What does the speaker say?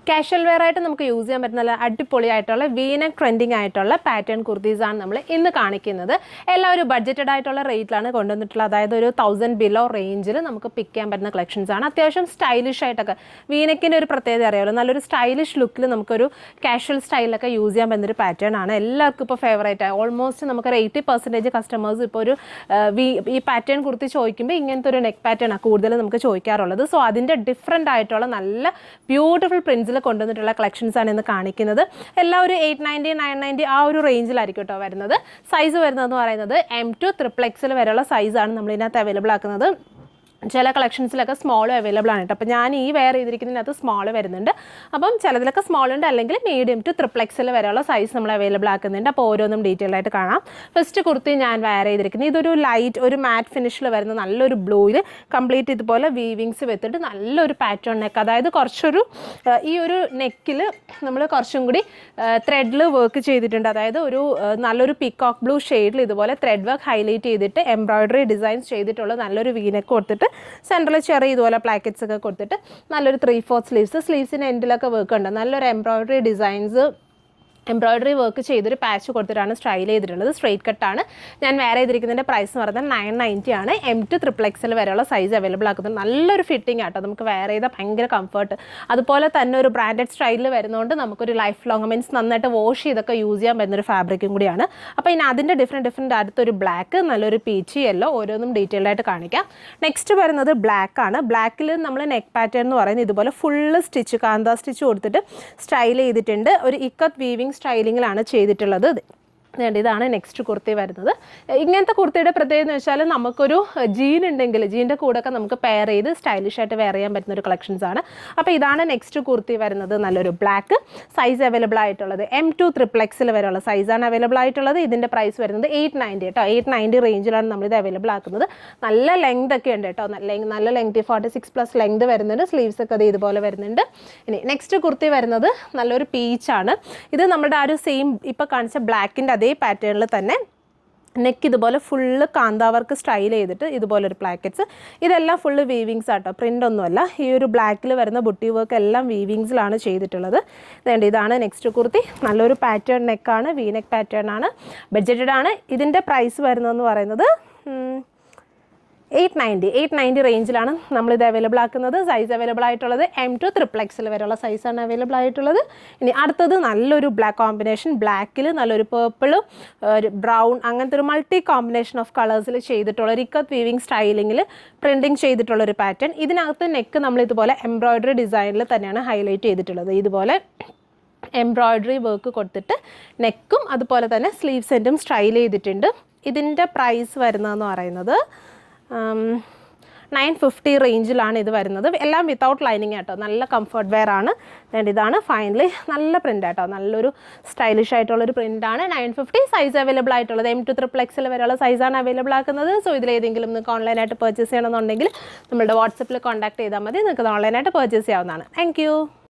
Casual wear ആയിട്ട് നമുക്ക് use ചെയ്യാൻ പറ്റുന്ന നല്ല അടിപൊളിയായിട്ടുള്ള വീനക്ക് ട്രെൻഡിങ് ആയിട്ടുള്ള പാറ്റേൺ കുർത്തീസാണ് നമ്മൾ ഇന്ന് കാണിക്കുന്നത്. എല്ലാം ഒരു ബഡ്ജറ്റഡ് ആയിട്ടുള്ള റേറ്റിലാണ് കൊണ്ടുവന്നിട്ടുള്ളത്. അതായത് ഒരു 1000 ബിലോ റേഞ്ചിൽ നമുക്ക് പിക്ക് ചെയ്യാൻ പറ്റുന്ന കളക്ഷൻസ് ആണ്. അത്യാവശ്യം സ്റ്റൈലിഷ് ആയിട്ടൊക്കെ വീനക്കിൻ്റെ ഒരു പ്രത്യേകത അറിയാമല്ലോ, നല്ലൊരു സ്റ്റൈലിഷ് ലുക്കിൽ നമുക്കൊരു കാഷ്വൽ സ്റ്റൈലൊക്കെ യൂസ് ചെയ്യാൻ പറ്റുന്നൊരു പാറ്റേൺ ആണ്. എല്ലാവർക്കും ഇപ്പോൾ ഫേവറേറ്റ് ആയി. ഓൾമോസ്റ്റ് നമുക്കൊരു 80% കസ്റ്റമേഴ്സ് ഇപ്പോൾ ഒരു ഈ പാറ്റേൺ കുർത്തി ചോദിക്കുമ്പോൾ ഇങ്ങനത്തെ ഒരു നെക്ക് പാറ്റേൺ ആണ് കൂടുതൽ നമുക്ക് ചോദിക്കാറുള്ളത്. സോ അതിൻ്റെ ഡിഫറെൻ്റ് ആയിട്ടുള്ള നല്ല ബ്യൂട്ടിഫുൾ പ്രിൻസിൽ കൊണ്ടുവന്നിട്ടുള്ള കളക്ഷൻസ് ആണ് ഇന്ന് കാണിക്കുന്നത്. എല്ലാം ഒരു 890, 990 ആ ഒരു റേഞ്ചിലായിരിക്കും കേട്ടോ വരുന്നത്. സൈസ് വരുന്നതെന്ന് പറയുന്നത് M2 XXL വരെയുള്ള സൈസാണ് നമ്മളിതിനകത്ത് അവൈലബിൾ ആക്കുന്നത്. ചില കളക്ഷൻസിലൊക്കെ സ്മോളും അവൈലബിൾ ആണ് കേട്ടോ. അപ്പോൾ ഞാൻ ഈ വെയർ ചെയ്തിരിക്കുന്നതിനകത്ത് സ്മോൾ വരുന്നുണ്ട്. അപ്പം ചിലതിലൊക്കെ സ്മോൾ ഉണ്ട്, അല്ലെങ്കിൽ മീഡിയം ടു XXL വരെയുള്ള സൈസ് നമ്മൾ അവൈലബിൾ ആക്കുന്നുണ്ട്. അപ്പോൾ ഓരോന്നും ഡീറ്റെയിൽ ആയിട്ട് കാണാം. ഫസ്റ്റ് കുർത്തി ഞാൻ വെയർ ചെയ്തിരിക്കുന്നത് ഇതൊരു ലൈറ്റ് ഒരു മാറ്റ് ഫിനിഷിൽ വരുന്ന നല്ലൊരു ബ്ലൂയിൽ കംപ്ലീറ്റ് ഇതുപോലെ വീവിങ്സ് വെച്ചിട്ട് നല്ലൊരു പാറ്റേൺ നെക്ക്. അതായത് കുറച്ചൊരു ഈ ഒരു നെക്കിൽ നമ്മൾ കുറച്ചും കൂടി ത്രെഡിൽ വർക്ക് ചെയ്തിട്ടുണ്ട്. അതായത് ഒരു നല്ലൊരു പീകോക്ക് ബ്ലൂ ഷെയ്ഡിൽ ഇതുപോലെ ത്രെഡ് വർക്ക് ഹൈലൈറ്റ് ചെയ്തിട്ട് എംബ്രോയിഡറി ഡിസൈൻസ് ചെയ്തിട്ടുള്ള നല്ലൊരു വീനെക്ക് കൊടുത്തിട്ട് സെൻറ്ററിൽ ചെറിയ ഇതുപോലെ പ്ലാക്കറ്റ്സ് ഒക്കെ കൊടുത്തിട്ട് നല്ലൊരു 3/4 സ്ലീവ്സിൻ്റെ എൻഡിലൊക്കെ വർക്ക് ഉണ്ട്. നല്ലൊരു എംബ്രോയിഡറി ഡിസൈൻസ് എംബ്രോയിഡറി വർക്ക് ചെയ്തൊരു പാച്ച് കൊടുത്തിട്ടാണ് സ്റ്റൈൽ ചെയ്തിട്ടുള്ളത്. സ്ട്രെയിറ്റ് കട്ടാണ് ഞാൻ വെയർ ചെയ്തിരിക്കുന്നതിൻ്റെ പ്രൈസ് എന്ന് പറയുന്നത് 990 ആണ്. M2 XXL വരെയുള്ള സൈസ് അവൈലബിൾ ആക്കുന്നത്. നല്ലൊരു ഫിറ്റിംഗ് ആട്ടോ, നമുക്ക് വെയർ ചെയ്താൽ ഭയങ്കര കംഫർട്ട്. അതുപോലെ തന്നെ ഒരു ബ്രാൻഡഡ് സ്റ്റൈലിൽ വരുന്നതുകൊണ്ട് നമുക്കൊരു ലൈഫ് ലോങ് മീൻസ് നന്നായിട്ട് വാഷ് ചെയ്തൊക്കെ യൂസ് ചെയ്യാൻ പറ്റുന്നൊരു ഫാബ്രിക്കും കൂടിയാണ്. അപ്പോൾ ഇനി അതിൻ്റെ ഡിഫറെൻറ്റ് അടുത്തൊരു ബ്ലാക്ക്, നല്ലൊരു പീച്ച് യെല്ലോ, ഓരോന്നും ഡീറ്റെയിൽഡ് ആയിട്ട് കാണിക്കാം. നെക്സ്റ്റ് വരുന്നത് ബ്ലാക്ക് ആണ്. ബ്ലാക്കിൽ നമ്മൾ നെക്ക് പാറ്റേൺ എന്ന് പറയുന്നത് ഇതുപോലെ ഫുള്ള് സ്റ്റിച്ച് കാന്ത സ്റ്റിച്ച് കൊടുത്തിട്ട് സ്റ്റൈൽ ചെയ്തിട്ടുണ്ട്. ഒരു ഇക്കത്ത് വീവിങ് സ്റ്റൈലിങ്ങിലാണ് ചെയ്തിട്ടുള്ളത്. ഇതാണ് നെക്സ്റ്റ് കുർത്തി വരുന്നത്. ഇങ്ങനത്തെ കുർത്തിയുടെ പ്രത്യേകത എന്ന് വെച്ചാൽ നമുക്കൊരു ജീൻ ഉണ്ടെങ്കിൽ ജീൻ്റെ കൂടെയൊക്കെ നമുക്ക് പെയർ ചെയ്ത് സ്റ്റൈലിഷ് ആയിട്ട് വെയർ ചെയ്യാൻ പറ്റുന്ന ഒരു കളക്ഷൻസ് ആണ്. അപ്പോൾ ഇതാണ് നെക്സ്റ്റ് കുർത്തി വരുന്നത്. നല്ലൊരു ബ്ലാക്ക്, സൈസ് അവൈലബിൾ ആയിട്ടുള്ളത് M2 XXL വരെയുള്ള സൈസാണ് അവൈലബിൾ ആയിട്ടുള്ളത്. ഇതിൻ്റെ പ്രൈസ് വരുന്നത് 890 കേട്ടോ. 890 റേഞ്ചിലാണ് നമ്മളിത് അവൈലബിൾ ആക്കുന്നത്. നല്ല ലെങ്ത് ഒക്കെ ഉണ്ട് കേട്ടോ, നല്ല ലെങ്ത് 46+ ലെങ്ത് വരുന്നുണ്ട്. സ്ലീവ്സ് ഒക്കെ അത് ഇതുപോലെ വരുന്നുണ്ട്. ഇനി നെക്സ്റ്റ് കുർത്തി വരുന്നത് നല്ലൊരു പീച്ചാണ്. ഇത് നമ്മുടെ ആ ഒരു സെയിം ഇപ്പോൾ കാണിച്ച ബ്ലാക്കിൻ്റെ അതേ പാറ്റേണിൽ തന്നെ നെക്ക് ഇതുപോലെ ഫുള്ള് കാന്താവർക്ക് സ്റ്റൈൽ ചെയ്തിട്ട് ഇതുപോലൊരു പ്ലാക്കറ്റ്സ്. ഇതെല്ലാം ഫുള്ള് വീവിങ്സ് ആട്ടോ, പ്രിൻ്റ് ഒന്നുമല്ല. ഈ ഒരു ബ്ലാക്കിൽ വരുന്ന ബുട്ടി വർക്ക് എല്ലാം വീവിങ്സിലാണ് ചെയ്തിട്ടുള്ളത്. ഇതാണ് നെക്സ്റ്റ് കുർത്തി. നല്ലൊരു പാറ്റേൺ നെക്കാണ്, വി നെക്ക് പാറ്റേൺ ആണ്, ബഡ്ജറ്റഡ് ആണ്. ഇതിൻ്റെ പ്രൈസ് വരുന്നതെന്ന് പറയുന്നത് 890 റേഞ്ചിലാണ് നമ്മളിത് അവൈലബിൾ ആക്കുന്നത്. സൈസ് അവൈലബിൾ ആയിട്ടുള്ളത് M2 XXL വരെയുള്ള സൈസാണ് അവൈലബിൾ ആയിട്ടുള്ളത്. ഇനി അടുത്തത് നല്ലൊരു ബ്ലാക്ക് കോമ്പിനേഷൻ, ബ്ലാക്കിൽ നല്ലൊരു പേർപ്പിളും ഒരു ബ്രൗൺ അങ്ങനത്തെ ഒരു മൾട്ടി കോമ്പിനേഷൻ ഓഫ് കളേഴ്സിൽ ചെയ്തിട്ടുള്ള ഒരു ഇക്കത്ത് വീവിങ് സ്റ്റൈലിങ്ങിൽ പ്രിൻറ്റിങ് ചെയ്തിട്ടുള്ളൊരു പാറ്റേൺ. ഇതിനകത്ത് നെക്ക് നമ്മളിതുപോലെ എംബ്രോയിഡറി ഡിസൈനിൽ തന്നെയാണ് ഹൈലൈറ്റ് ചെയ്തിട്ടുള്ളത്. ഇതുപോലെ എംബ്രോയിഡറി വർക്ക് കൊടുത്തിട്ട് നെക്കും അതുപോലെ തന്നെ സ്ലീവ്സ് എൻഡും സ്റ്റൈൽ ചെയ്തിട്ടുണ്ട്. ഇതിൻ്റെ പ്രൈസ് വരുന്നതെന്ന് പറയുന്നത് 950 റേഞ്ചിലാണ് ഇത് വരുന്നത്. എല്ലാം വിത്തൗട്ട് ലൈനിങ് ആട്ടോ, നല്ല കംഫർട്ട് വെയർ ആണ്. ഇതാണ് ഫൈനലി നല്ല പ്രിൻ്റ് ആട്ടോ, നല്ലൊരു സ്റ്റൈലിഷ് ആയിട്ടുള്ളൊരു പ്രിൻ്റാണ്. 950 സൈസ് അവൈലബിൾ ആയിട്ടുള്ളത്. M2 XXL വരെയുള്ള സൈസാണ് അവൈലബിൾ ആക്കുന്നത്. സോ ഇതിലേതെങ്കിലും നിങ്ങൾക്ക് ഓൺലൈനായിട്ട് പർച്ചേസ് ചെയ്യണമെന്നുണ്ടെങ്കിൽ നമ്മുടെ വാട്സപ്പിൽ കോൺടാക്ട് ചെയ്താൽ മതി. നിങ്ങൾക്ക് ഓൺലൈനായിട്ട് പർച്ചേസ് ചെയ്യാവുന്നതാണ്. താങ്ക്